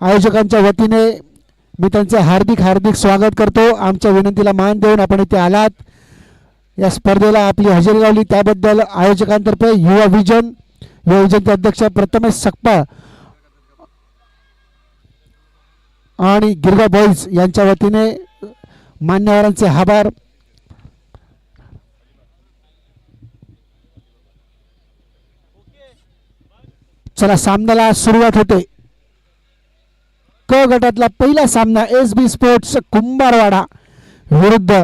आयोजकांच्या वतीने मी त्यांचे हार्दिक हार्दिक स्वागत करतो। आमच्या विनंतीला मान देऊन आपण इथे आलात, या स्पर्धेला आपली हजेरी लावली त्याबद्दल आयोजकांतर्फे युवा विजनचे अध्यक्ष प्रथमेश सकपाळ आणि गिरगाव बॉईज यांच्या वतीने मान्यवरांचे आभार। चला सामन्याला सुरुवात होते। क गटातला पहिला सामना SB स्पोर्ट्स कुंभारवाडा विरुद्ध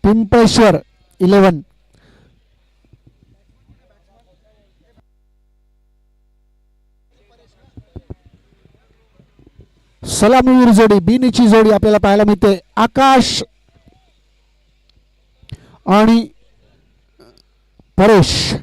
पिंपळेश्वर 11। सलामीवीर जोडी बिनीची जोडी आपल्याला पाहायला मिळते, आकाश आणि परेश।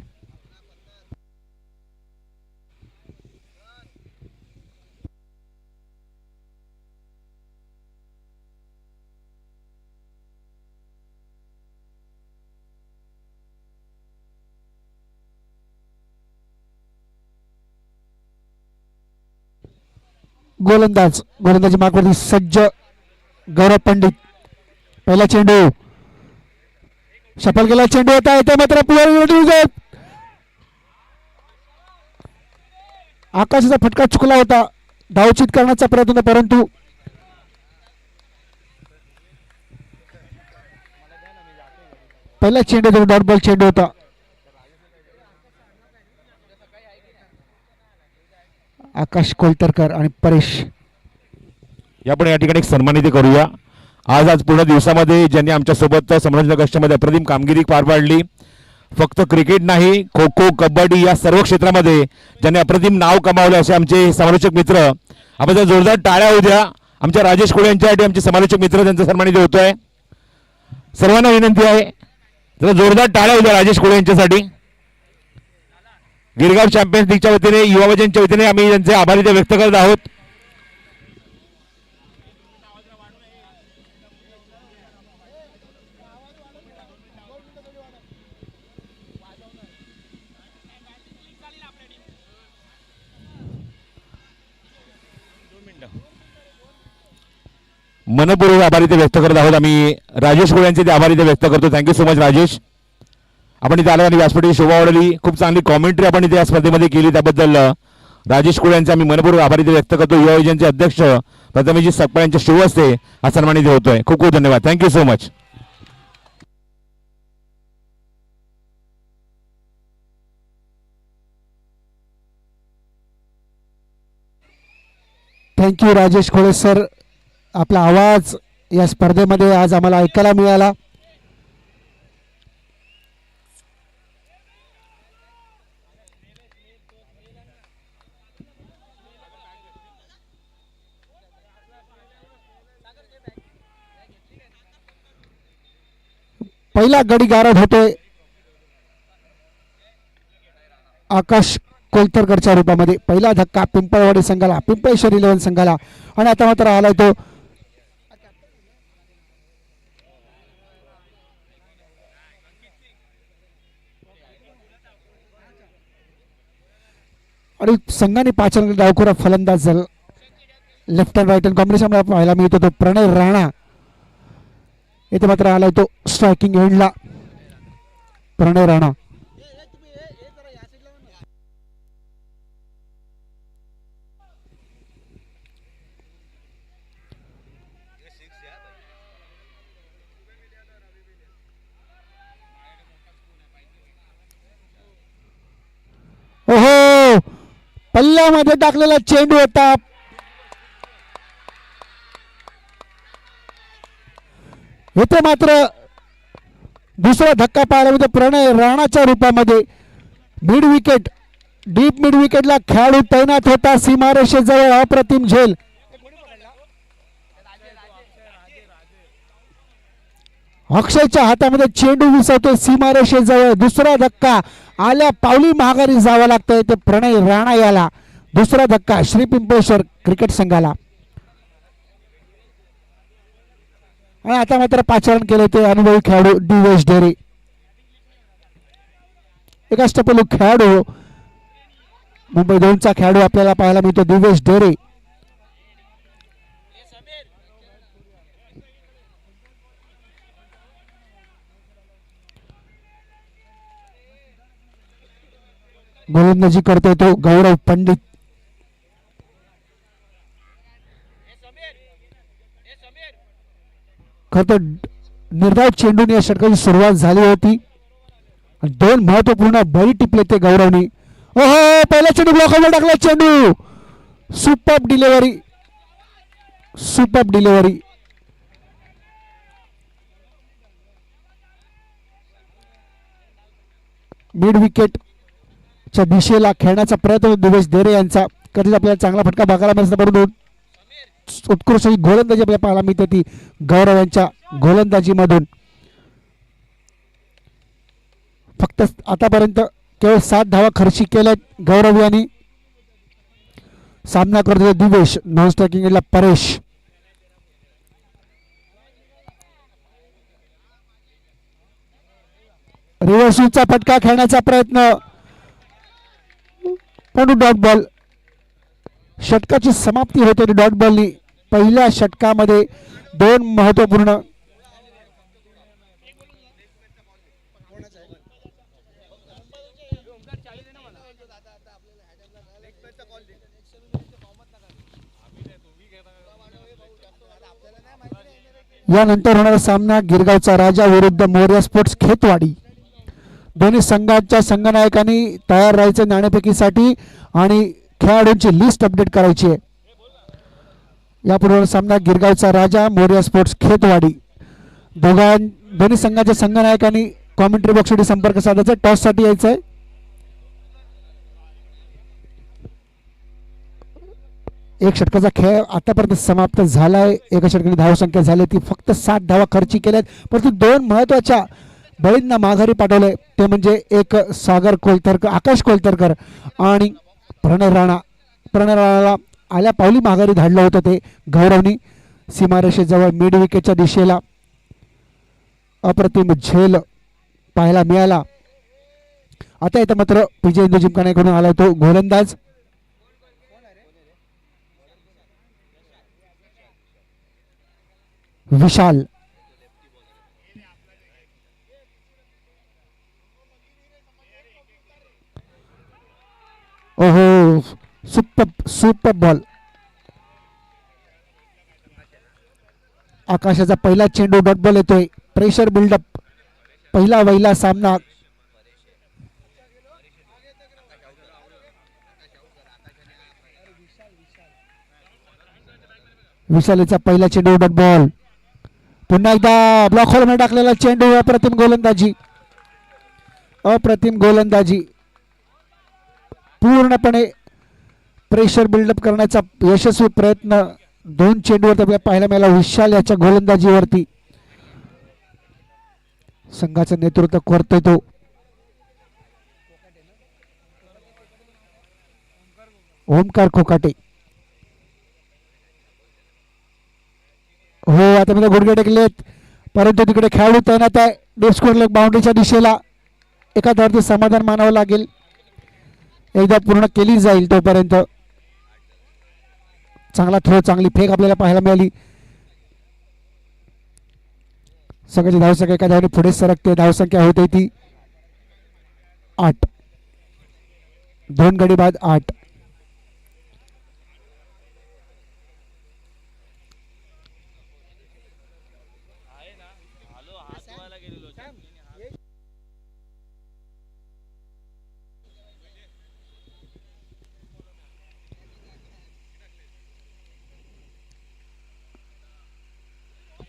गोलंदाजी मार्गवरती सज्ज गौरव पंडित। पहिला चेंडू सफल केला, चेंडू होता येते मात्र आकाशाचा फटका चुकला होता, धावचित करण्याचा प्रयत्न परंतु पहिला चेंडू डॉट बॉल चेंडू होता। आकाश कोलतरकर आणि परेश आपण या ठिकाणी सन्मानित करूया। आज पूर्ण दिवसामध्ये ज्यांनी आमच्या सोबत समोरच्या कष्टामध्ये अप्रतिम कामगिरी पार पाडली, फक्त क्रिकेट नाही खो खो कबड्डी या सर्व क्षेत्रामध्ये ज्यांनी अप्रतिम नाव कमावले असे आमचे समालोचक मित्र, आपण जर जोरदार टाळ्या होऊ द्या आमच्या राजेश कोळे यांच्यासाठी। आमचे समालोचक मित्र त्यांचा सन्मानित होतोय, सर्वांना विनंती आहे जरा जोरदार टाळ्या होऊ द्या राजेश कोळे यांच्यासाठी। गिरगाव चॅम्पियन्स लीगच्या वतीने युवा विजनच्या वतीने आम्ही त्यांचे आभार व्यक्त करत आहोत। मनपूर्वक आभार व्यक्त करत आहोत आम्ही राजेश कोळे यांचे आभार व्यक्त करतो। थँक्यू सो मच राजेश, आपण इथे आलो आणि व्यासपीठाची शोभा वाढवली, खूप चांगली कॉमेंट्री आपण इथे या स्पर्धेमध्ये केली त्याबद्दल राजेश कोळे यांचे आम्ही मनपूर्वक आभार व्यक्त करतो। युवा विजनचे अध्यक्ष प्रथमेश सकपाळ यांच्या शुभ हस्ते हा सन्मानित होतोय। खूप खूप धन्यवाद, thank you so much. Thank you Rajesh Kole sir, आपला आवाज या स्पर्धेमध्ये आज आम्हाला ऐकायला मिळाला। पहिला गडी गारद होतोय आकाश कोलतरकरच्या रूपामध्ये। पहिला धक्का पिंपळवाडी संघाला, पिंपळेश्वर 11 संघाला, आणि आता मात्र आलाय तो आणि संघाने 5 रन डावखुरा फलंदाज left and right hand combination पाहायला मिळतो तो प्रणय राणा। इथे मात्र आलाय तो स्ट्रायकिंग एंडला प्रणय राणा। ओहो, पल्ल्यामध्ये टाकलेला चेंडू होता, इथे मात्र दुसरा धक्का पाहायला मिळतो प्रणय राणाच्या रूपामध्ये। मिड विकेट, डीप मिड विकेटला खेळाडू तैनात होता, सीमारेषेजवळ अप्रतिम झेल। अक्षयच्या हातामध्ये चेंडू विसरतोय सीमारेषेजवळ, दुसरा धक्का आल्या पावली माघारी जावं लागतंय ते प्रणय राणा याला। दुसरा धक्का श्री पिंपळेश्वर क्रिकेट संघाला, आणि आता मात्र 5 रन केले ते अनुभवी खेळाडू दिवेश ढेरे। एक अष्टपैलू खेळाडू मुंबई 2चा खेळाडू आपल्याला पाहायला मिळतो दिवेश ढेरे। गोलंदाजी करतोय तो गौरव पंडित. खर तर निर्धाव चेंडूने या षटकाची सुरुवात झाली होती. दोन महत्वपूर्ण बळी टिपले ते गौरवने. ओहो, पहिला चेंडू ब्लॉकवर टाकला. चेंडू super delivery, super delivery. Mid विकेटच्या दिशेला खेळण्याचा प्रयत्न दिवेश देरे यांचा. कधीच आपल्याला चांगला फटका बघायला मिळतो, परंतु उत्कृष्ट ही गोलंदाजी आपल्याला पाहायला मिळते ती गौरव यांच्या गोलंदाजीमधून. फक्त आतापर्यंत केवळ 7 धावा खर्ची केल्यात गौरव यांनी. सामना करतो दिवेश, नॉन स्ट्रायकिंगला परेश. रिव्हर्सचा फटका खेळण्याचा प्रयत्न, पण डॉट बॉल. षटकाची समाप्ती होते डॉट बॉलनी. पहिल्या षटकामध्ये 2 महत्वपूर्ण यानंतर होणारा सामना गिरगावचा राजा विरुद्ध मोर्या स्पोर्ट्स खेतवाडी. दोन्ही संघांच्या संघनायकांनी तयार राहायचे नाणेफेकीसाठी आणि खेळाडूंची लिस्ट अपडेट करायची आहे. यापुढे सामना गिरगावचा राजा मोर्या स्पोर्ट्स खेतवाडी. दोन्ही संघाच्या संघनायकांनी कॉमेंट्री बॉक्ससाठी संपर्क साधायचा. टॉससाठी यायचं आहे. एक षटकाचा खेळ आतापर्यंत समाप्त झालाय. एका षटकाची धावसंख्या झाली ती फक्त 7 धावा खर्ची केल्यात, परंतु 2 महत्वाच्या बळींना माघारी पाठवले. ते म्हणजे एक सागर कोलतरकर, आकाश कोलतरकर आणि प्रणय राणा. प्रणय राणाला आल्या पावली माघारी धाडलं होतं ते गौरवनी. सीमारेषेजवळ मिड विकेटच्या दिशेला अप्रतिम झेल पाहायला मिळाला. आता इथं मात्र विजय इंदू जिमखान्याकडून आला तो गोलंदाज. विशाल. ओहो, सुपर बॉल. आकाशाचा पहिला चेंडू डॉट बॉल येतोय. प्रेशर बिल्डअप, पहिला वहिला सामना. विशालीचा पहिला चेंडू डॉट बॉल. पुन्हा एकदा ब्लॉक होल मध्ये टाकलेला चेंडू. अप्रतिम गोलंदाजी, अप्रतिम गोलंदाजी. पूर्णपणे प्रेशर बिल्डअप करण्याचा यशस्वी प्रयत्न 2 चेंडूवर आपल्याला पाहायला मिळाला विशाल याच्या गोलंदाजीवरती. संघाचं नेतृत्व करतोय तो. ओमकार खोकाटे. हो, आता मी गुडघे टेकलेत, परंतु तिकडे खेळाडू तैनात आहे. डीप स्कोर बाउंड्रीच्या दिशेला. एका धावावरती समाधान मानावं लागेल. एकदा पूर्ण केली जाईल तोपर्यंत. चांगला थ्रो, चांगली फेक आपल्याला पाहायला मिळाली. संघाची धावसंख्या एका धावाने पुढे सरकते. धावसंख्या होते ती 8. 2 गडी बाद 8.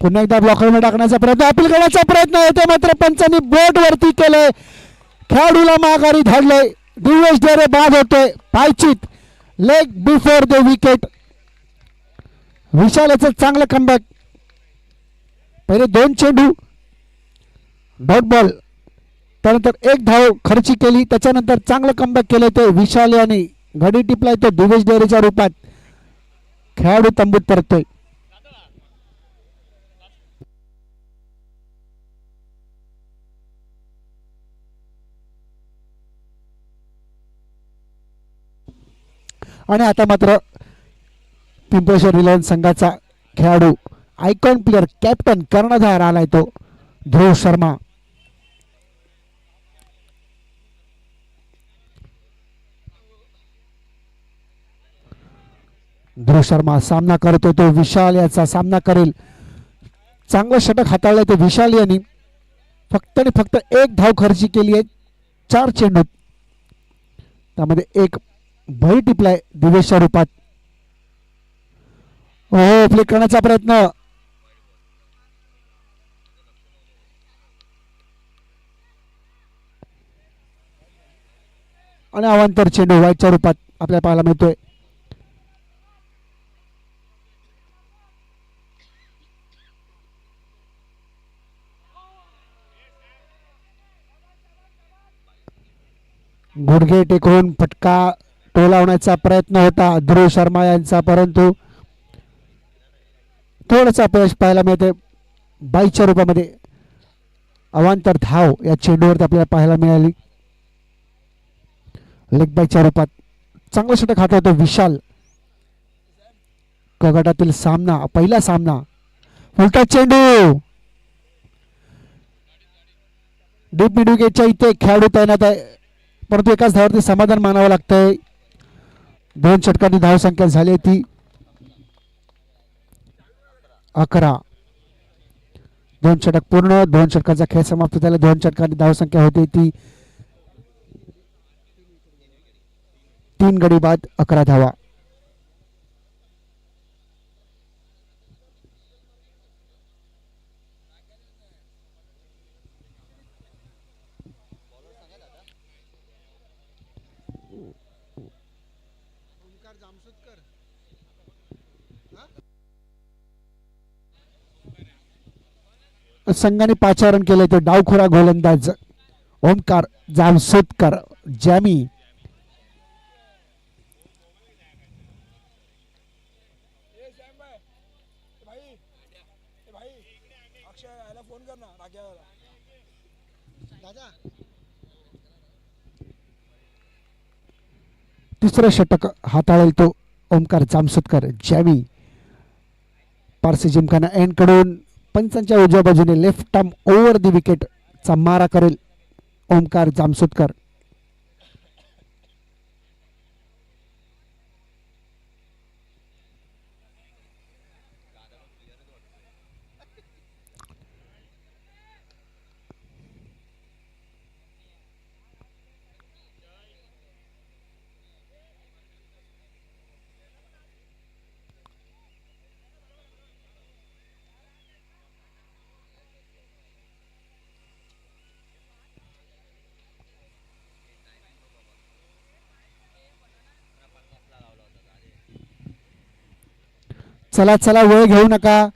पुन्हा एकदा ब्लॉकरमध्ये टाकण्याचा प्रयत्न, अपील करण्याचा प्रयत्न होते, मात्र पंचांनी बोट वरती केले. खेळाडूला माघारी धाडले. दिवेश देरे बाद होते. पायचीत, लेग बिफोर द विकेट. विशालाचं चांगलं कमबॅक. पहिले 2 चेंडू डॉट बॉल, त्यानंतर 1 धाव खर्ची केली. त्याच्यानंतर चांगलं कमबॅक केलं ते विशाल यांनी. घडी टिपलाय तो दिवेश देरेच्या रूपात. खेळाडू तंबूत परततोय. आणि आता मात्र पिंपळेश्वर रिलायन्स संघाचा खेळाडू, आयकॉन प्लेअर, कॅप्टन, कर्णधार आलाय तो ध्रुव शर्मा. ध्रुव शर्मा सामना करतो, तो विशाल याचा सामना करेल. चांगलं षटक हाताळलंय ते विशाल यांनी. फक्त आणि फक्त एक धाव खर्ची केली आहे 4 चेंडूत. त्यामध्ये एक बळी टिपलाय दिवेशच्या रूपात. हो, फ्लिक करण्याचा प्रयत्न. आणि अवांतर चेंडू वाईटच्या रूपात आपल्याला पाहायला मिळतोय. गुडघे टेकवून फटका टोलावण्याचा प्रयत्न होता ध्रुव शर्मा यांचा, परंतु थोडंसं अपयश पाहायला मिळते. 22च्या रूपामध्ये अवांतर धाव या चेंडूवरती आपल्याला पाहायला मिळाली. लेग बायच्या रूपात चांगला षटक हाताळतो विशाल. क गटातील सामना, पहिला सामना. उलटा चेंडू डीप मिड विकेटच्या इथे खेळाडू तैनात आहे, परंतु एकाच धावावरती समाधान मानावं लागतंय. 2 षटकांनी धाव संख्या झाली ती 11. 2 षटक पूर्ण, 2 षटकांचा खेळ समाप्त झाला. 2 षटकांनी धाव संख्या होती ती 3 गडी बाद 11 धावा. संघाने 5 रन केले ते डावखोरा गोलंदाज ओमकार जामसोदकर जॅमी. तिसरं षटक हाताळेल तो ओमकार जामसोदकर जॅमी. पारसी जिमखाना एंड कडून पंचांच्या उजव्या बाजूने left arm over the wicket चा मारा करेल ओमकार जामसोदकर. चला चला, वेळ घेऊ नका,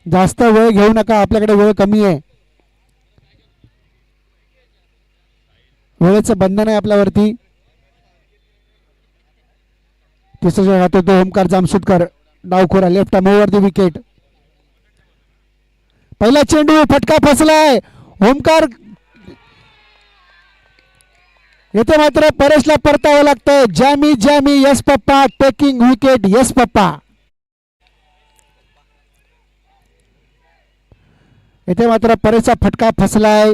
जास्त वेळ घेऊ नका, आपल्याकडे वेळ कमी आहे. वेळेचं बंधन आहे आपल्यावरती. तिसरा राहतो तो ओमकार जामसोदकर डावखोरा left arm over the wicket. पहिला चेंडू फटका फसलाय ओमकार. येथे मात्र परेशला परतावं लागतंय. जॅमी जॅमी यस पप्पा टेकिंग विकेट यस पप्पा. येथे मात्र परेशचा फटका फसलाय.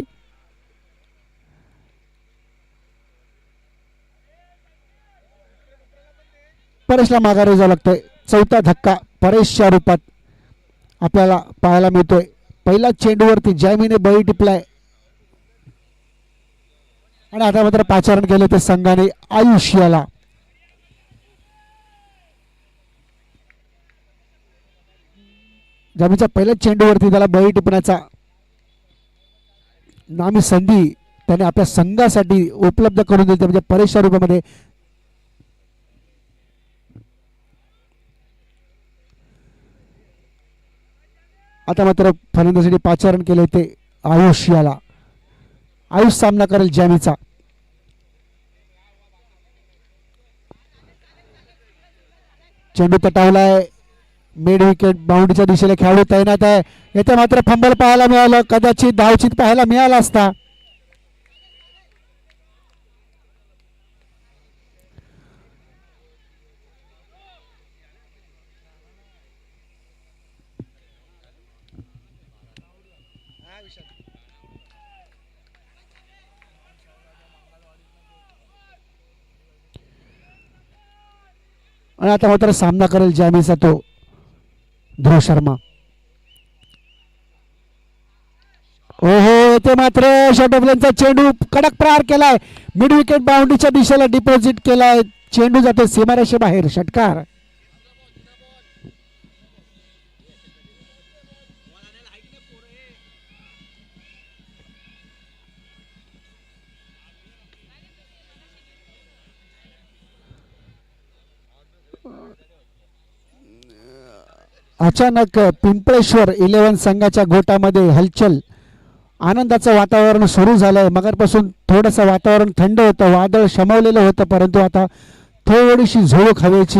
परेशला माघारी जावं लागतंय. चौथा धक्का परेशच्या रूपात आपल्याला पाहायला मिळतोय. पहिला चेंडूवरती जॅमीने बळी टिपलाय आणि आता मात्र 5 रन केले ते संघाने आयुष्याला. जमीच्या पहिल्याच चेंडूवरती त्याला बळी टिपण्याचा नामी संधी त्याने आपल्या संघासाठी उपलब्ध करून दिली, म्हणजे परेशच्या रूपामध्ये. आता मात्र फलंदाजीसाठी 5 रन केले ते आयुष्याला. आयुष सामना करेल जॅमीचा. चेंडू तटावलाय. मिड विकेट बाउंड्रीच्या दिशेला खेळाडू तैनात आहे. येथे मात्र फंबल पाहायला मिळालं, कदाचित धावचित पाहायला मिळाला असता. आणि आता मात्र सामना करेल जॅमीचा तो ध्रुव शर्मा. ओहो, ते मात्र शॉटॉपलेनचा चेंडू कडक प्रहार केलाय, मिड विकेट बाउंड्रीच्या दिशेला डिपॉझिट केलाय, चेंडू जातो सीमारेषे बाहेर, षटकार. अचानक पिंपळेश्वर 11 संघाच्या गोटामध्ये हलचल, आनंदाचं वातावरण सुरू झालंय. मगापासून थोडंसं वातावरण थंड होतं, वादळ शमवलेलं होतं, परंतु आता थोडीशी झुळूक हवेची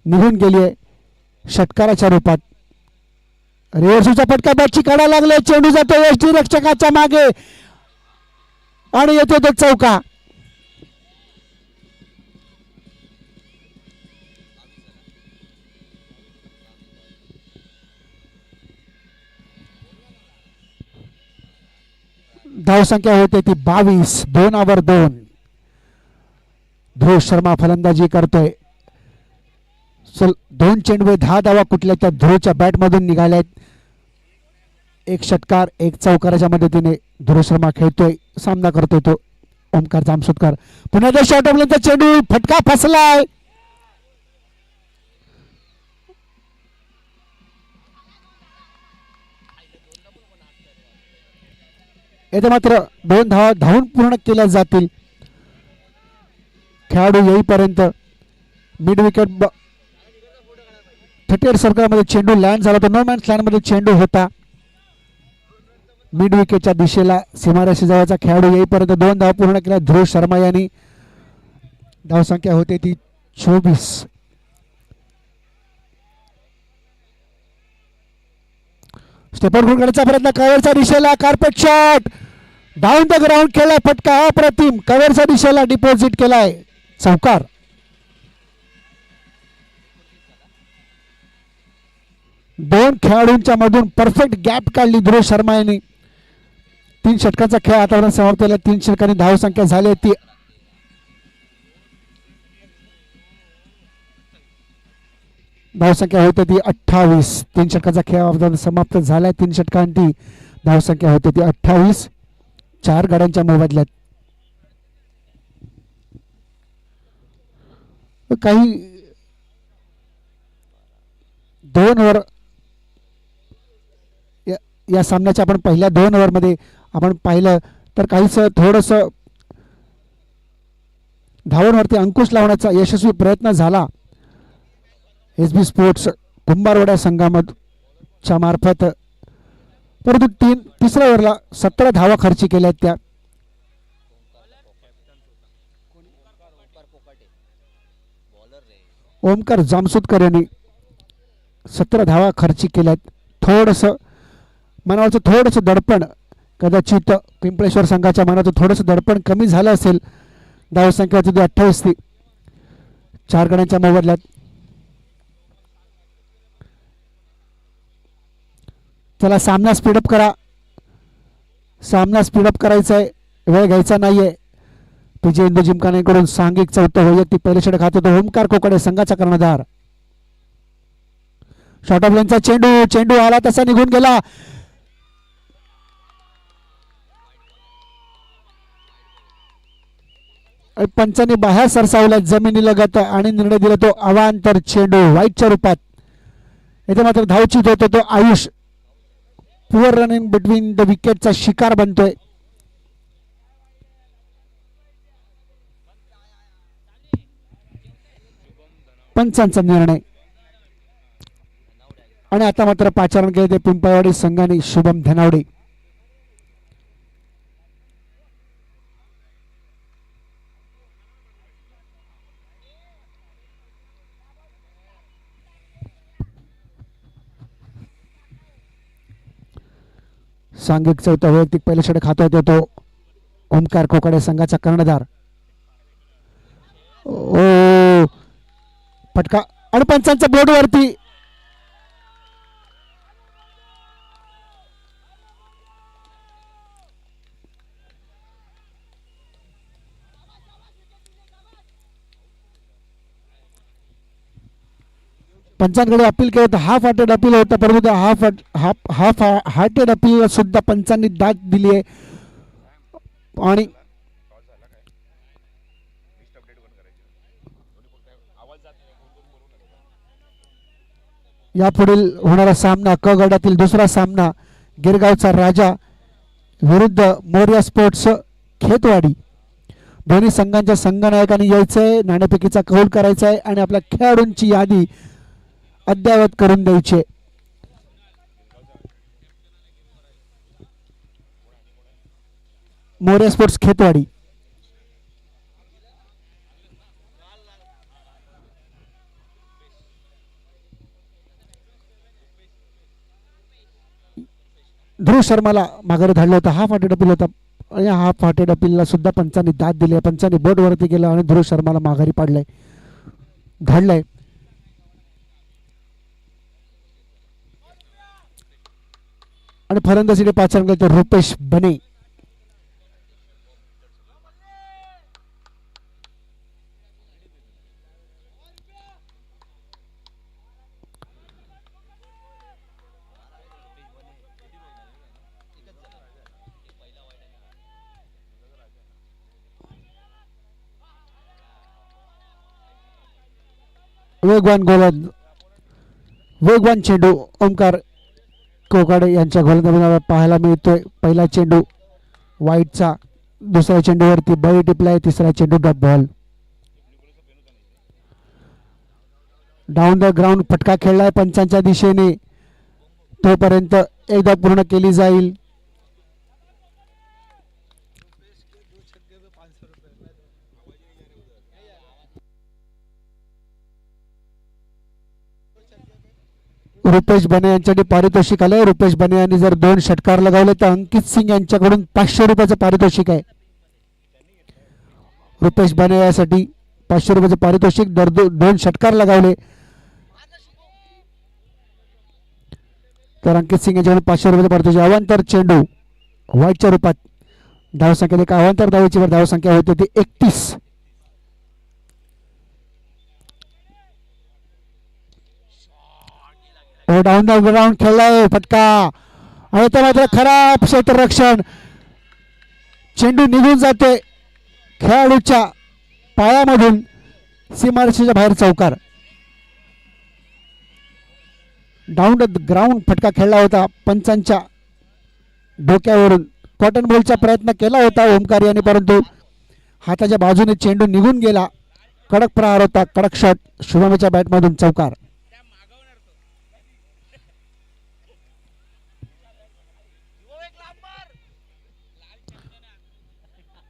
निघून गेली आहे षटकाराच्या रूपात. रिव्हर्सचा फटका बॅटची काढा लागले, चेंडू जातो यष्टी रक्षकाच्या मागे आणि येतो तो चौका. धावसंख्या होते ती 22, 2 ध्रुव शर्मा फलंदाजी करतोय. 2 चेंडू 10 धावा कुठल्या त्या ध्रुवच्या बॅटमधून निघाल्यात. एक षटकार, एक चौकाराच्या मदतीने ध्रुव शर्मा खेळतोय, सामना करतोय तो ओमकार जामसुदकर. पुन्हा एकदा शॉट ऑफलेनचा चेंडू, फटका फसलाय. येथे मात्र 2 धावा धावून पूर्ण केल्या जातील. खेळाडू येईपर्यंत मिड विकेट 38 सर्कलमध्ये चेंडू लँड झाला, तो नो मॅन्स लँडमध्ये चेंडू होता. मिड विकेटच्या दिशेला सीमारेषे जवळचा खेळाडू येईपर्यंत 2 धावा पूर्ण केल्या ध्रुव शर्मा यांनी. धावसंख्या होते ती 24. स्टेपन गुडकरचा प्रयत्न, कव्हरच्या दिशेला carpet shot, down the ground केलाय, फटका अप्रतिम, कव्हरच्या दिशेला डिपॉझिट केलाय, चौकार. दोन खेळाडूंच्या मधून परफेक्ट गॅप काढली ध्रुव शर्मा यांनी. 3 षटकांचा खेळ आतापर्यंत समाप्त झाला. 3 षटकांनी धावसंख्या झाली ती धावसंख्या होते ती 28. 3 षटकांचा खेळ समाप्त झालाय. 3 षटकांची धावसंख्या होते ती 28. 4 गड्यांच्या मोबदल्यात. काही 2 ओव्हर या सामन्याच्या आपण पहिल्या 2 ओव्हरमध्ये आपण पाहिलं तर काहीच थोडंसं धावांवरती अंकुश लावण्याचा यशस्वी प्रयत्न झाला SB स्पोर्ट्स कुंभारवाड्या संघाच्या मार्फत, परंतु तिसऱ्या ओव्हरला 17 धावा खर्ची केल्या त्या. ओमकार जामसुदकर यांनी 17 धावा खर्ची केल्यात. थोडंसं मनावरचं थोडंसं दडपण, कदाचित पिंपळेश्वर संघाच्या मनाचं थोडंसं दडपण कमी झालं असेल. धावसंख्या होती 28 ती 4 गड्यांच्या मोबदल्यात. चला सामना स्पीडअप करा, सामना स्पीडअप करायचा आहे, वेळ घ्यायचा नाहीये. PJ इंदू जिमखान्याकडून सांघिक 4थं वैयक्तिक पहिले षटक खात होतो ओमकार कोकडे संघाचा कर्णधार. शॉर्ट ऑफ लेनचा चेंडू आला तसा निघून गेला. पंचांनी बाहेर सरसावला जमिनीलगत आणि निर्णय दिला तो अवांतर चेंडू वाईटच्या रूपात. इथे मात्र धावचीत होतो तो Ayush. Poor running between the विकेटचा शिकार बनतोय. पंचांचा निर्णय आणि आता मात्र पाचारण केले ते पिंपळवाडी संघाने शुभम धनावडे. सांघिक 4थं वैयक्तिक पहिले षटक खात होते तो ओमकार कोकडे संघाचा कर्णधार. ओ फटका आणि पंचांच्या बोर्डवरती पंचांकडे अपील केलं होतं, हाफ हार्टेड अपील होतं, परंतु त्या हाफ हार्टेड अपील सुद्धा पंचांनी दाद दिली आहे. आणि यापुढील होणारा सामना क गटातील दुसरा सामना गिरगावचा राजा विरुद्ध मोर्या स्पोर्ट्स खेतवाडी. दोन्ही संघांच्या संघनायकांनी यायचंय, नाणेफेकीचा कौल करायचा आहे आणि आपल्या खेळाडूंची यादी अद्ययावत करून द्यायची. मोर्या स्पोर्ट्स खेतवाडी. ध्रुव शर्माला माघारी धाडलं होतं, हाफ हार्टेड अपील होता. या हाफ हार्टेड अपीलला सुद्धा पंचांनी दाद दिली आहे. पंचांनी बोट वरती केलं आणि ध्रुव शर्माला माघारी पाडलंय, धाडलंय. आणि फलंदाजीने पाचारण केलं तर रुपेश बने. वेगवान गोलंदाज, वेगवान चेंडू ओमकार कोकाडे यांच्या गोलंदाजीला पाहायला मिळतोय. पहिला चेंडू वाईटचा, दुसऱ्या चेंडूवरती बळी टिपलाय, तिसरा चेंडू dot ball. Down the ground फटका खेळलाय पंचांच्या दिशेने, तोपर्यंत एकदा पूर्ण केली जाईल. रुपेश बने यांच्याकडे पारितोषिक आलंय. रुपेश बने यांनी जर 2 षटकार लगावले तर अंकित सिंग यांच्याकडून 500 रुपयाचं पारितोषिक आहे. रुपेश बने यासाठी 500 रुपयाचं पारितोषिक, दर 2 षटकार लगावले तर अंकित सिंग यांच्याकडून 500 रुपयाचं पारितोषिक. अवांतर चेंडू व्हाईटच्या रूपात, धावसंख्या एका अवांतर धावेची वर धावसंख्या होती ती 31. डाऊन द ग्राउंड खेळलाय फटका आणि तो मात्र खराब क्षेत्ररक्षण. चेंडू निघून जाते खेळाडूच्या पायामधून, सीमारेषेच्या बाहेर चौकार. डाऊन द ग्राउंड फटका खेळला होता पंचांच्या डोक्यावरून. कॉटन बॉलचा प्रयत्न केला होता ओमकार यांनी, परंतु हाताच्या बाजूने चेंडू निघून गेला. कडक प्रहार होता, कडक शॉट, शुभमच्या बॅटमधून चौकार.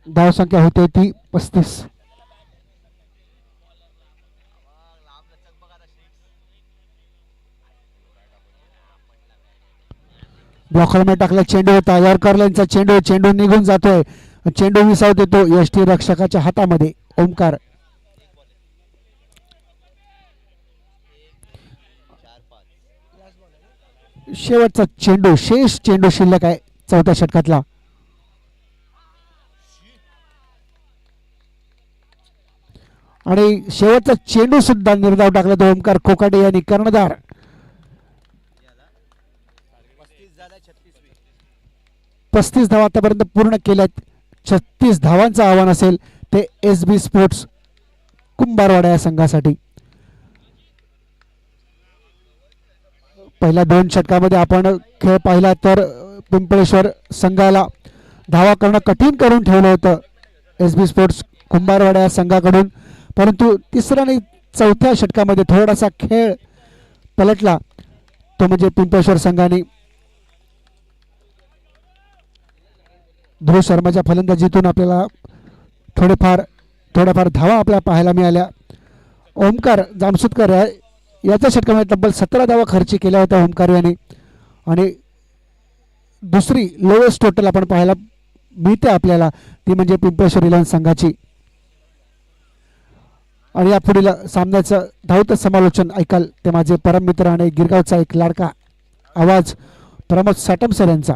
धावसंख्या होते ती 35. ब्लॉकरने टाकला चेंडू होता, यॉर्करलाईनचा चेंडू, चेंडू निघून जातोय, चेंडू विसावत तो यष्टी रक्षकाच्या हातामध्ये. ओमकार शेवटचा चेंडू, शेष चेंडू शिल्लक आहे चौथ्या षटकातला. आणि शेवटचा चेंडू सुद्धा निर्धाव टाकला तो ओमकार कोकाटे यांनी. कर्णधार 35 धावा आतापर्यंत पूर्ण केल्यात. 36 धावांचं आव्हान असेल ते SB स्पोर्ट्स कुंभारवाडा या संघासाठी. पहिल्या 2 षटकामध्ये आपण खेळ पाहिला तर पिंपळेश्वर संघाला धावा करणं कठीण करून ठेवलं होतं SB स्पोर्ट्स कुंभारवाडा या संघाकडून, परंतु तिसऱ्या आणि चौथ्या षटकामध्ये थोडासा खेळ पलटला, तो म्हणजे पिंपळेश्वर संघाने ध्रुव शर्माच्या फलंदाजीतून आपल्याला थोड्याफार धावा आपल्याला पाहायला मिळाल्या. ओमकार जामसुदकर याच्या षटकामध्ये तब्बल 17 धावा खर्च केल्या होत्या ओमकार याने, आणि दुसरी लोएस्ट टोटल आपण पाहायला मिळते आपल्याला, ती म्हणजे पिंपळेश्वर 11 संघाची. आणि या पुढील सामन्याचं धावतं समालोचन ऐकाल ते माझे परम मित्र आणि गिरगावचा एक लाडका आवाज प्रमोद साटम सर यांचा.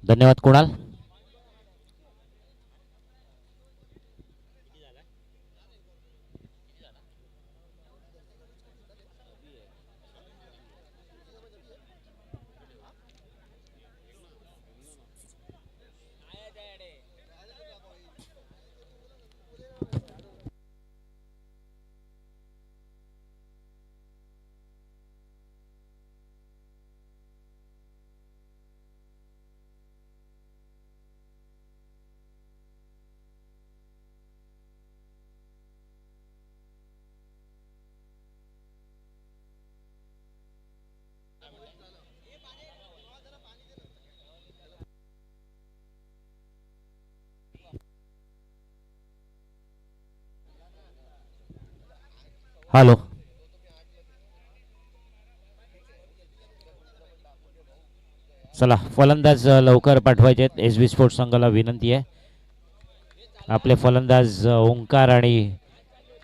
धन्यवाद कुणाल. हॅलो. चला फलंदाज लवकर पाठवायचे आहेत. एस बी स्पोर्ट्स संघाला विनंती आहे. आपले फलंदाज ओंकार आणि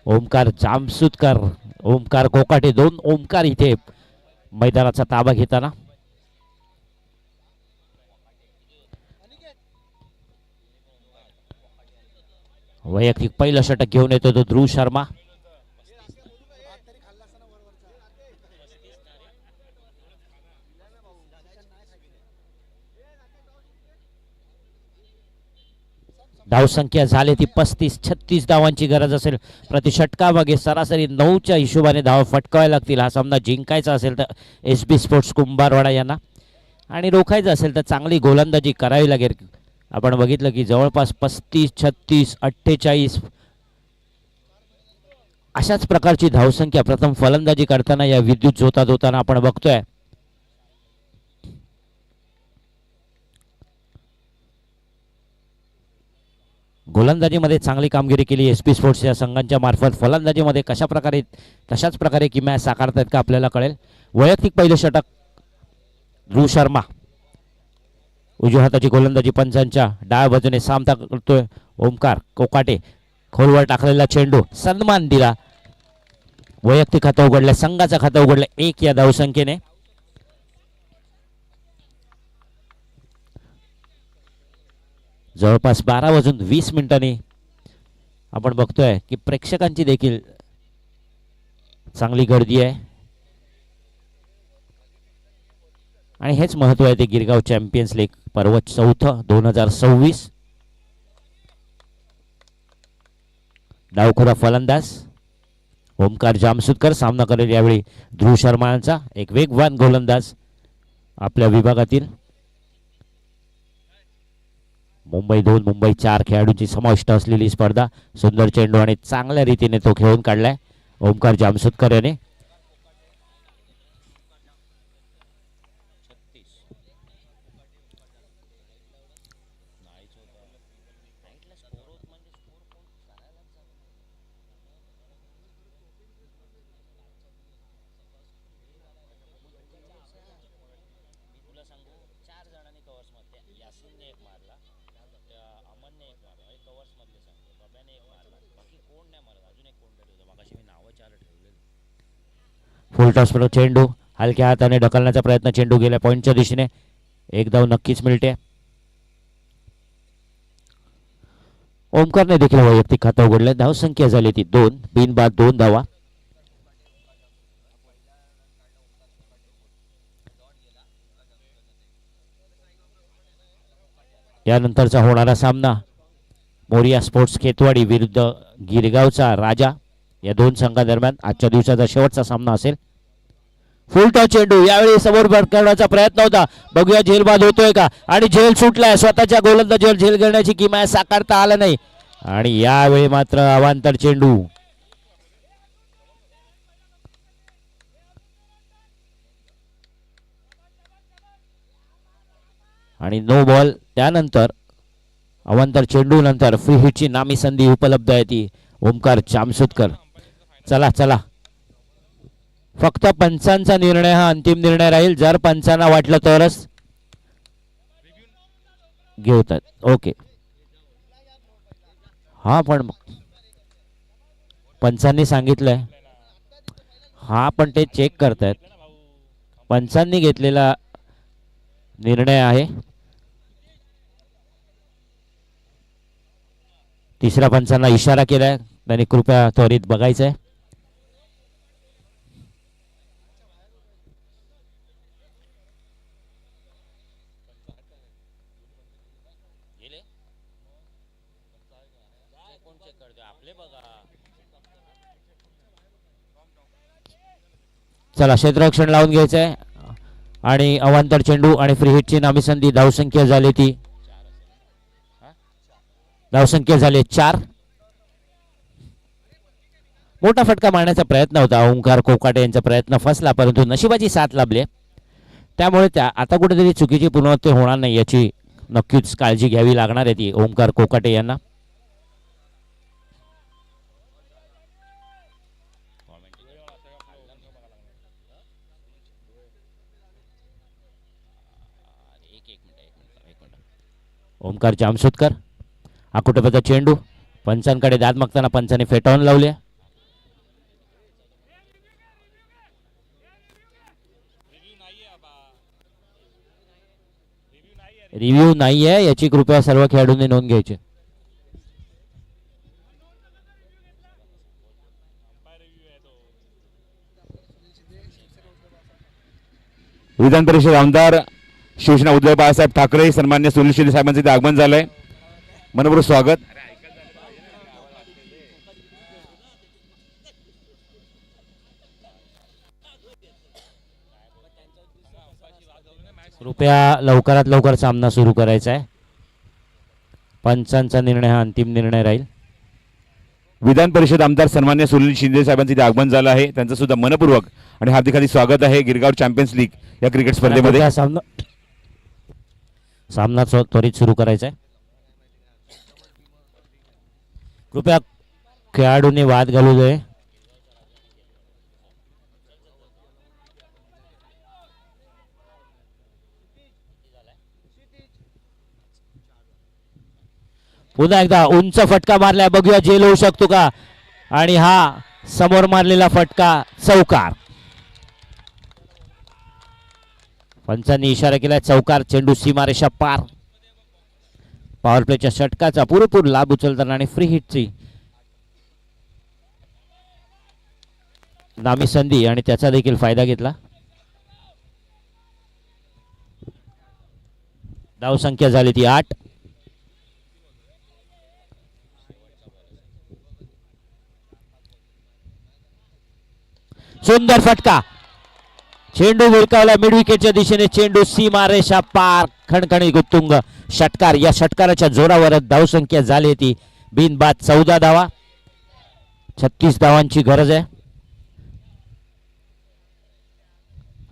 ओमकार जामसुदकर, ओमकार कोकाटे, दोन ओमकार इथे मैदानाचा ताबा घेताना. वैयक्तिक पहिलं षटक घेऊन येतो तो ध्रुव शर्मा. धावसंख्या झाली ती 35-36 धावांची गरज असेल प्रति षटकामागे. सरासरी 9च्या हिशोबाने धावा फटकाव्या लागतील हा सामना जिंकायचा असेल तर एस बी स्पोर्ट्स कुंभारवाडा यांना, आणि रोखायचं असेल तर चांगली गोलंदाजी करावी लागेल. आपण बघितलं की जवळपास 35, 36, 48 अशाच प्रकारची धावसंख्या प्रथम फलंदाजी करताना या विद्युत झोताना आपण बघतोय. गोलंदाजीमध्ये चांगली कामगिरी केली एस पी स्पोर्ट्स या संघांच्या मार्फत. फलंदाजीमध्ये तशाच प्रकारे किमया साकारतायत का आपल्याला कळेल. वैयक्तिक पहिलं षटक ध्रुव शर्मा. उजव्या हाताची गोलंदाजी पंचांच्या डाव्या बाजूने सामना करतोय ओमकार कोकाटे. खोलवर टाकलेला चेंडू, सन्मान दिला. वैयक्तिक खातं उघडलं, संघाचं खातं उघडलं 1 या धावसंख्येने. जवळपास 12:20 आपण बघतोय की प्रेक्षकांची देखील चांगली गर्दी आहे, आणि हेच महत्व आहे ते गिरगाव चॅम्पियन्स लीग पर्व 4 2026. डावखुरा फलंदाज ओमकार जामसुदकर सामना करेल यावेळी ध्रुव शर्मा यांचा. एक वेगवान गोलंदाज आपल्या विभागातील. मुंबई 2 मुंबई 4 खेळाडूंची समाविष्ट असलेली स्पर्धा. सुंदर चेंडू आणि चांगल्या रीतीने तो खेळून काढलाय ओमकार जामसुदकर याने. फुल टॉस चेंडू हलक्या हाताने ढकलण्याचा प्रयत्न. चेंडू गेल्या पॉईंटच्या दिशेने. एक धाव नक्कीच मिळते. ओमकारने देखील वैयक्तिक खातं उघडले. धावसंख्या झाली ती 2, बिनबाद 2 धावा. यानंतरचा होणारा सामना मोरिया स्पोर्ट्स खेतवाडी विरुद्ध गिरगावचा राजा या दोन संघांदरम्यान आजच्या दिवसाचा शेवटचा सामना असेल. फुल टॉस चेंडू यावेळी समोर करण्याचा प्रयत्न होता. बघूया झेल बाद होतोय का, आणि झेल सुटलाय. स्वतःच्या गोलंदाजीवर झेल करण्याची किमया साकारता आलं नाही, आणि यावेळी मात्र अवांतर चेंडू. आणि नो बॉल. त्यानंतर अवांतर चेंडू नंतर फ्री हिटची नामी संधी उपलब्ध आहे ती ओमकार जामसुदकर. चला चला, फक्त पंचांचा निर्णय हा अंतिम निर्णय राहील. जर पंचांना वाटलं तरच घेतात. ओके, हा पण पंचांनी सांगितलंय, हा पण ते चेक करतायत. पंचांनी घेतलेला निर्णय आहे तिसऱ्या पंचांना इशारा केलाय, त्यांनी कृपया त्वरित बघायचंय. चला क्षेत्ररक्षण लावून घ्यायचंय आणि अवांतर चेंडू आणि फ्री हिटची नामी संधी. धावसंख्या झाली ती धावसंख्या झाली 4. मोठा फटका मारण्याचा प्रयत्न होता ओंकार कोकाटे यांचा, प्रयत्न फसला परंतु नशिबाची साथ लाभले. त्यामुळे त्या आता कुठेतरी चुकीची पुनरावृत्ती होणार नाही याची नक्कीच काळजी घ्यावी लागणार आहे ती ओंकार कोकाटे यांना. ओमकार जामसुतकर आकुटोबाचा चेंडू पंचांकडे दाद मागताना पंचाने फेटाळून लावले. रिव्ह्यू नाहीये याची कृपया सर्व खेळाडूंनी नोंद घ्यायची. विधान परिषद आमदार शिवसेना उद्धव बाळासाहेब ठाकरे सन्मान्य सुनील शिंदे साहेबांचे इथे आगमन झालंय. मनपूर्वक स्वागत. कृपया लवकरात लवकर सामना सुरू करायचा आहे. पंचांचा निर्णय हा अंतिम निर्णय राहील. विधान परिषद आमदार सन्मान्य सुनील शिंदे साहेबांचे इथे आगमन झालं आहे. त्यांचं सुद्धा मनपूर्वक आणि हार्दिक हार्दिक स्वागत आहे गिरगाव चॅम्पियन्स लीग या क्रिकेट स्पर्धेमध्ये. सामना त्वरित सुरू करायचा आहे. कृपया खेळाडूंनी वाद घालू नये. पुन्हा एकदा उंच फटका मारलाय, बघूया जेल होऊ शकतो का. आणि हा समोर मारलेला फटका चौकार. पंचांनी इशारा केलाय चौकार. चेंडू सीमारेषा पार. पॉवर प्लेच्या षटकाचा पुरेपूर लाभ उचलताना आणि फ्री हिटची नामी संधी आणि त्याचा देखील फायदा घेतला. धावसंख्या झाली ती 8. सुंदर फटका. चेंडू विळकावला मिड विकेटच्या दिशेने. चेंडू सीमारेषा पार. खणखणी गुत्तुंग षटकार. या षटकाराच्या जोरावर धावसंख्या झाली ती बिनबाद 14 धावा. 36 धावांची गरज आहे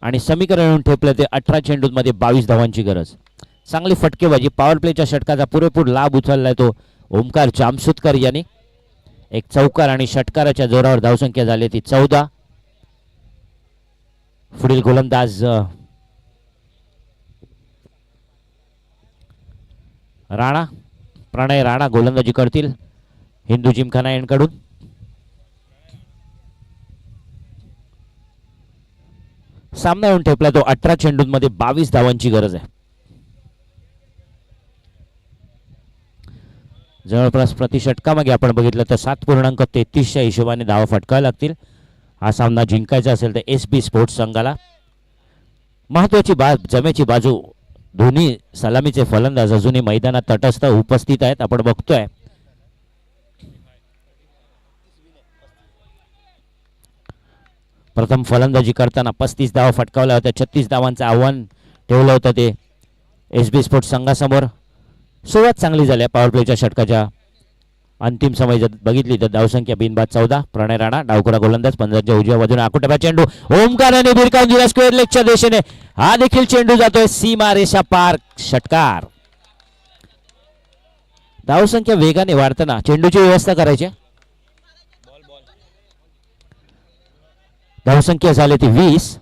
आणि समीकरण येऊन ठेपलं ते 18 चेंडूंमध्ये 22 धावांची गरज. चांगली फटकेबाजी. पॉवर प्लेच्या षटकाचा पुरेपूर लाभ उचललाय तो ओमकार जामसुतकर यांनी. एक चौकार आणि षटकाराच्या जोरावर धावसंख्या झाली ती 14. पुढील गोलंदाज राणा, प्रणय राणा गोलंदाजी करतील हिंदू जिमखाना यांकडून. सामना येऊन ठेपला तो 18 चेंडूंमध्ये 22 धावांची गरज आहे. जवळपास प्रति षटकामागे आपण बघितलं तर 7.33च्या हिशोबाने धावा फटकाव्या लागतील. हा सामना जिंकायचा असेल तर SB स्पोर्ट्स संघाला. महत्वाची जमेची बाजू. दोन्ही सलामीचे फलंदाज अजूनही मैदानात तटस्थ उपस्थित आहेत. आपण बघतोय प्रथम फलंदाजी करताना 35 धावा फटकावल्या होत्या. 36 धावांचं आव्हान ठेवलं होतं ते SB स्पोर्ट्स संघासमोर. सुरुवात चांगली झाली. पॉवर प्लेच्या षटकाच्या अंतिम समय जर बघितली तर धावसंख्या बिनबाद 14. प्रणय राणा डावखुरा गोलंदाज. पंजाबच्या उजव्या बाजूने आकुटोबा चेंडू ओमकाराने भिरकावून दिला स्क्वेअर लेगच्या दिशेने. हा देखील चेंडू जातोय सीमा रेषा पार. षटकार. धावसंख्या वेगाने वाढताना चेंडूची व्यवस्था करायची. धावसंख्या झाली ती 20.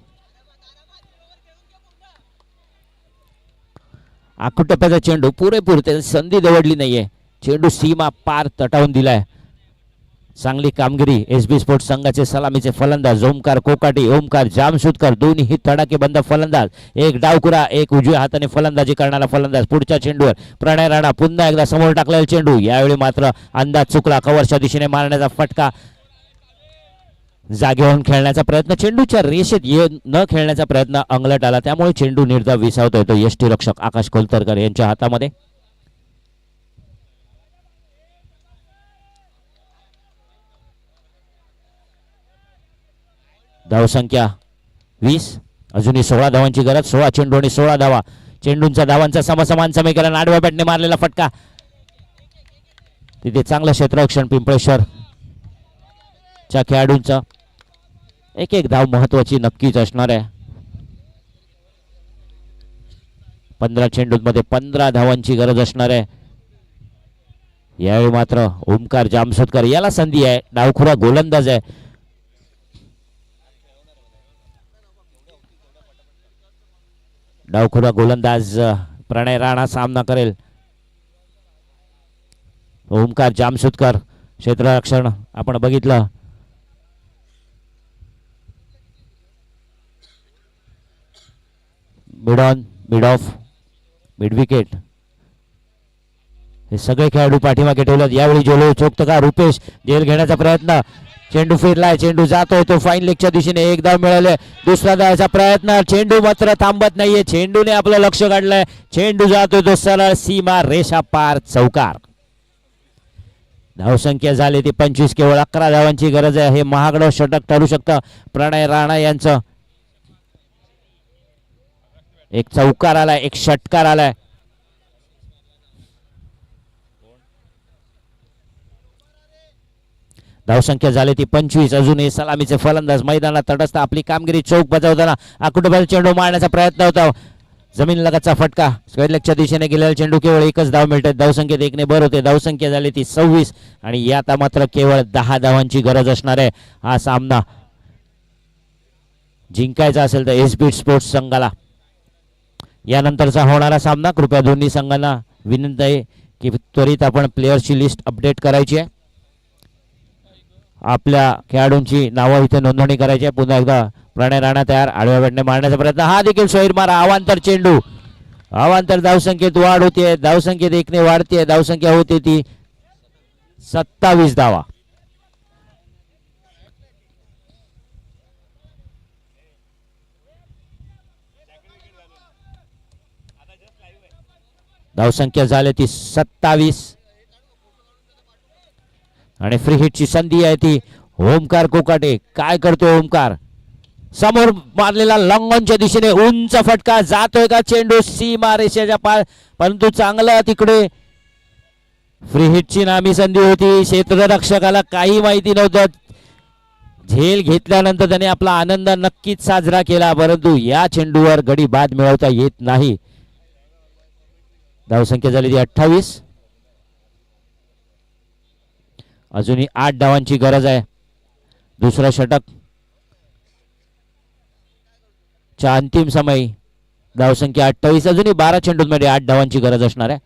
आकुटप्याचा चेंडू पुरेपूर त्याची संधी निवडली नाहीये. चेंडू सीमा पार तटावून दिलाय चांगली कामगिरी एस बी स्पोर्ट्स संघाचे सलामीचे फलंदाज ओमकार कोकाटे, ओमकार जामसुदकर दोन्ही तडाखेबंद फलंदाज. एक डावकुरा, एक उजव्या हाताने फलंदाजी करणारा फलंदाज. पुढच्या चेंडूवर प्रणय राणा पुन्हा एकदा समोर टाकलेला चेंडू. यावेळी मात्र अंदाज चुकला. कव्हरच्या दिशेने मारण्याचा फटका. जागेवरून खेळण्याचा प्रयत्न, चेंडूच्या रेषेत न खेळण्याचा प्रयत्न अंगलट आला. त्यामुळे चेंडू निर्धाव विसावता येतो यष्टीरक्षक आकाश कोलतरकर यांच्या हातामध्ये. धावसंख्या 20, अजूनही 16 धावांची गरज. 16 चेंडू आणि 16 धावा. चेंडूंचा धावांचा समसमान समीकरण. आडव्या बॅटने मारलेला फटका. तिथे चांगलं क्षेत्ररक्षण पिंपळेश्वर च्या खेळाडूंचं. एक एक धाव महत्वाची नक्कीच असणार आहे. 15 चेंडूंमध्ये 15 धावांची गरज असणार आहे. यावेळी मात्र ओमकार जामसुदकर याला संधी आहे. डावखुरा गोलंदाज आहे. डावखुरा गोलंदाज प्रणय राणा सामना करेल. ओमकार जामसुदकर क्षेत्ररक्षण आपण बघितलं. Mid on, mid of, mid wicket हे सगळे खेळाडू पाठीमागे ठेवलेत. यावेळी जोलो चोकतं का रुपेश जेल घेण्याचा प्रयत्न. चेंडू फिरलाय, चेंडू जातोय तो फाईन लेगच्या दिशेने. एक धाव मिळाले. दुसरा धावाचा प्रयत्न. चेंडू मात्र थांबत नाहीये. चेंडूने आपलं लक्ष काढलंय. चेंडू जातोय तो सरळ सीमा रेषा पार चौकार. धावसंख्या झाली ती 25. केवळ 11 धावांची गरज आहे. हे महागडं षटक ठरू शकतं प्रणय राणा यांचं. एक चौकार आलाय, एक षटकार आलाय. धावसंख्या झाली ती 25. अजूनही सलामीचे फलंदाज मैदानात तटस्थ आपली कामगिरी चौक बजावताना. आकुटोबाल चेंडू मारण्याचा प्रयत्न होता. जमीन लगतचा फटका. स्क्वेअरलेगच्या दिशेने गेलेला चेंडू. केवळ एकच धाव मिळते. धावसंख्येत 1ने भर होते. धावसंख्या झाली ती 26 आणि यात मात्र केवळ 10 धावांची गरज असणार आहे. हा सामना जिंकायचा असेल तर एस बी स्पोर्ट्स संघाला. यानंतरचा होणारा सामना कृपया दोन्ही संघांना विनंती आहे की त्वरित आपण प्लेयर्सची लिस्ट अपडेट करायची आहे. आपल्या खेळाडूंची नावं इथे नोंदणी करायची आहे. पुन्हा एकदा प्रणय राणा तयार. आडव्या बॅटने मारण्याचा प्रयत्न. हा देखील सोयीर मारा. अवांतर चेंडू. अवांतर धावसंख्येत वाढ होते. धावसंख्येत 1ने वाढते. धावसंख्या होते ती 27 धावा. धावसंख्या झाली ती 27 आणि फ्री हिटची संधी आहे ती ओमकार कोकाटे. काय करतोय ओमकार. समोर मारलेला लंगनच्या दिशेने उंच फटका. जातोय का चेंडू सीमा रेषेच्या पार. परंतु चांगलं तिकडे फ्री हिटची नामी संधी होती. क्षेत्ररक्षकाला काही माहिती नव्हतं. झेल घेतल्यानंतर त्याने आपला आनंद नक्कीच साजरा केला. परंतु या चेंडूवर गडी बाद मिळवता येत नाही. धावसंख्या झाली ती 28. अजूनही 8 धावांची गरज आहे. दुसरं षटक च्या अंतिम समय. धावसंख्या 28. अजूनही 12 चेंडूंमध्ये 8 धावांची गरज असणार आहे.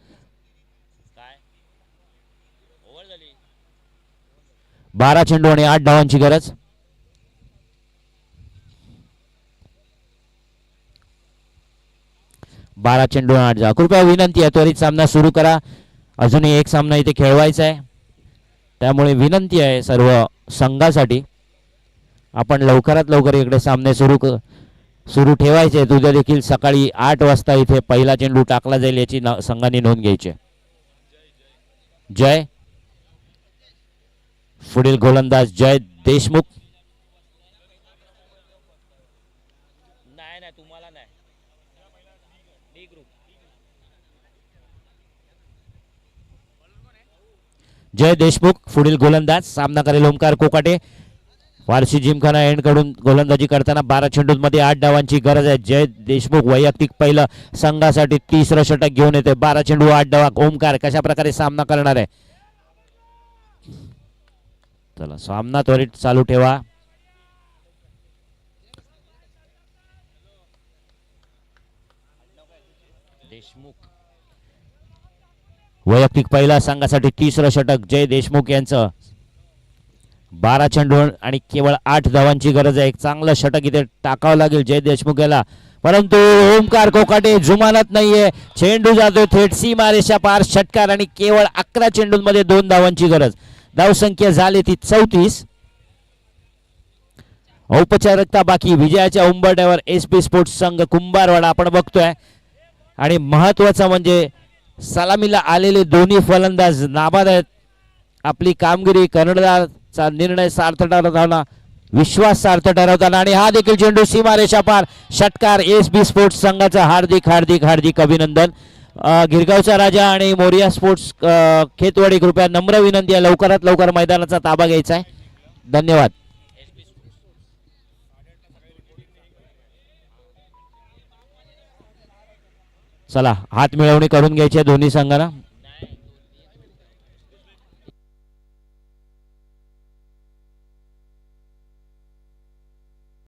12 चेंडू आणि 8 धावांची गरज. बारा चेंडू 8 धावा. कृपया विनंती आहे त्वरित सामना सुरू करा. अजूनही एक सामना इथे खेळवायचा आहे. त्यामुळे विनंती आहे सर्व संघासाठी आपण लवकरात लवकर इकडे सामने सुरू ठेवायचे. उद्या देखील सकाळी 8 वाजता इथे पहिला चेंडू टाकला जाईल याची संघाने नोंद घ्यायची. जय पुढील गोलंदाज जय देशमुख. जय देशमुख पुढील गोलंदाज. सामना करेल ओमकार कोकाटे. वारशी जिमखाना एंड कडून गोलंदाजी करताना 12 चेंडूंमध्ये 8 धावांची गरज आहे. जय देशमुख वैयक्तिक पहिलं संघासाठी तिसरं षटक घेऊन येते. 12 चेंडू 8 धावा. ओमकार कशा प्रकारे सामना करणार आहे. चला सामना त्वरित चालू ठेवा. देशमुख वैयक्तिक पहिला संघासाठी तिसरं षटक जय देशमुख यांचं. 12 चेंडू आणि केवळ 8 धावांची गरज आहे. एक चांगलं षटक इथे टाकावं लागेल जय देशमुख याला, परंतु ओमकार कोकाटे जुमानत नाहीये. चेंडू जातोय थेट सीमारेषा पार, षटकार आणि केवळ 11 चेंडूंमध्ये 2 धावांची गरज. धावसंख्या झाली ती 34. औपचारिकता बाकी. विजयाच्या उंबरठ्यावर एसपी स्पोर्ट्स संघ कुंभारवाडा आपण बघतोय. आणि महत्वाचं म्हणजे सलामीला आलेले दोन्ही फलंदाज नाबाद आहेत. आपली कामगिरी कर्णधारचा निर्णय सार्थ ठरवताना, विश्वास सार्थ ठरवताना, आणि हा देखील चेंडू सीमारेषा पार, षटकार. एसबी स्पोर्ट्स संघाचा हार्दिक हार्दिक हार्दिक अभिनंदन. गिरगावचा राजा आणि मोरिया स्पोर्ट्स खेतवाडी कृपया नम्र विनंती आहे, लवकरात लवकर मैदानाचा ताबा घ्यायचा आहे. धन्यवाद. चला हात मिळवणी करून घ्यायची आहे दोन्ही संघांना.